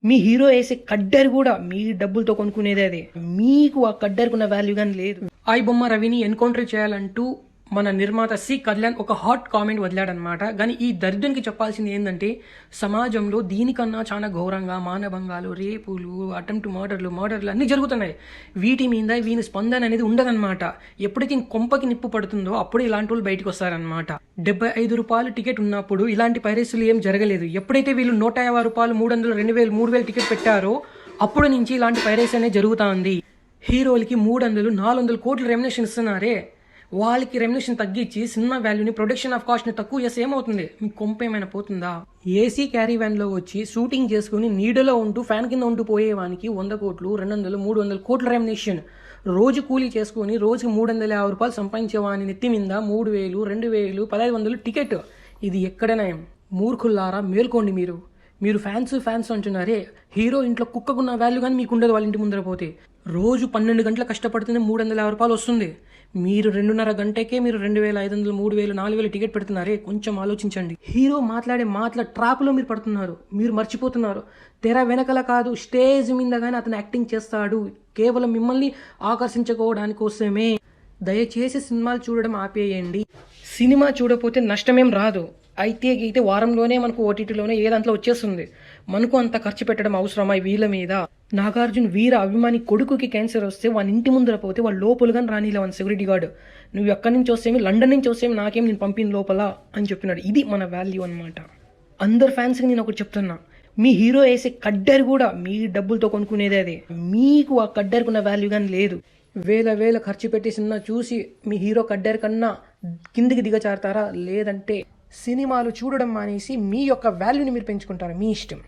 మీ hero వేసే కడ్డర్ కూడా మీ డబ్బులతో కొనుక్కునేదే అది. మీకు ఆ కడ్డర్కున్న వాల్యూ కానీ లేదు. ఐ బొమ్మ రవిని ఎన్కౌంటర్ చేయాలంటూ మన నిర్మాత సి కళ్యాణ్ ఒక హాట్ కామెంట్ వదిలాడనమాట. కానీ ఈ దరిద్రునికి చెప్పాల్సింది ఏంటంటే, సమాజంలో దీనికన్నా చాలా ఘోరంగా మానభంగాలు, రేపులు, అటెంప్ట్ మర్డర్లు అన్నీ జరుగుతున్నాయి. వీటి మీద వీని స్పందన అనేది ఉండదన్నమాట. ఎప్పుడైతే కొంపకి నిప్పు పడుతుందో అప్పుడు ఇలాంటి వాళ్ళు బయటకు వస్తారనమాట. 75 రూపాయలు టికెట్ ఉన్నప్పుడు ఇలాంటి పైరసీలు ఏం జరగలేదు. ఎప్పుడైతే వీళ్ళు 150 రూపాయలు, 300, 2000, 3000 టికెట్ పెట్టారో అప్పుడు నుంచి ఇలాంటి పైరసీ అనేది జరుగుతూ ఉంది. హీరోలకి 300, 400 కోట్ల రెమ్యునేషన్ ఇస్తున్నారే, వాళ్ళకి రెమ్యునేషన్ తగ్గించి సినిమా వాల్యూని, ప్రొడక్షన్ ఆఫ్ కాస్ట్ని తక్కువ చేస్తే ఏమవుతుంది? మీకు కొంప ఏమైనా పోతుందా? ఏసీ క్యారీ వ్యాన్లో వచ్చి షూటింగ్ చేసుకుని నీడలో ఉంటూ ఫ్యాన్ కింద ఉంటూ పోయేవానికి 100 కోట్లు, 200, 300 కోట్ల రెమ్యునేషన్. రోజు కూలీ చేసుకుని రోజుకి 350 రూపాయలు సంపాదించేవాని నెత్తి మీద 3000, 2000, 1500 టికెట్. ఇది ఎక్కడైనా మూర్ఖుల్లారా మేల్కోండి. మీరు ఫ్యాన్స్ అంటున్నారే, హీరో ఇంట్లో కుక్కకున్న వాల్యూ కానీ మీకు ఉండదు వాళ్ళ ఇంటి ముందర పోతే. రోజు 12 గంటలు కష్టపడుతుంది, 350 రూపాయలు వస్తుంది. మీరు 2.5 గంటకే మీరు 2500, 3000, 4000 టికెట్ పెడుతున్నారే, కొంచెం ఆలోచించండి. హీరో మాట్లాడే మాటల ట్రాప్లో మీరు పడుతున్నారు. మీరు మర్చిపోతున్నారు, తెర వెనకల కాదు స్టేజ్ మీద కానీ అతను యాక్టింగ్ చేస్తాడు కేవలం మిమ్మల్ని ఆకర్షించుకోవడానికి కోసమే. దయచేసి సినిమాలు చూడడం ఆపేయండి. సినిమా చూడకపోతే నష్టమేం రాదు. అయితే వారంలోనే మనకు ఓటీటీలోనే ఏ దాంట్లో వచ్చేస్తుంది. మనకు అంత ఖర్చు పెట్టడం అవసరమా వీళ్ళ మీద? నాగార్జున వీర అభిమాని కొడుకుకి క్యాన్సర్ వస్తే వాళ్ళ ఇంటి ముందర పోతే వాళ్ళు లోపలగా రానిలే వన్ సెక్యూరిటీ గార్డ్. నువ్వు ఎక్కడి నుంచి వస్తేమి, లండన్ నుంచి వస్తేమి, నాకేం నేను పంపిన లోపల అని చెప్పినాడు. ఇది మన వాల్యూ అనమాట. అందరు ఫ్యాన్స్కి నేను ఒకటి చెప్తున్నా, మీ హీరో వేసే కడ్డర్ కూడా మీ డబ్బులతో కొనుక్కునేదే అది. మీకు ఆ కడ్డర్కున్న వాల్యూ కానీ లేదు. వేల ఖర్చు పెట్టి సినిమా చూసి మీ హీరో కడ్డర్ కన్నా కిందికి దిగచారుతారా? లేదంటే సినిమాలు చూడడం మానేసి మీ యొక్క వాల్యూని మీరు పెంచుకుంటారా? మీ ఇష్టం.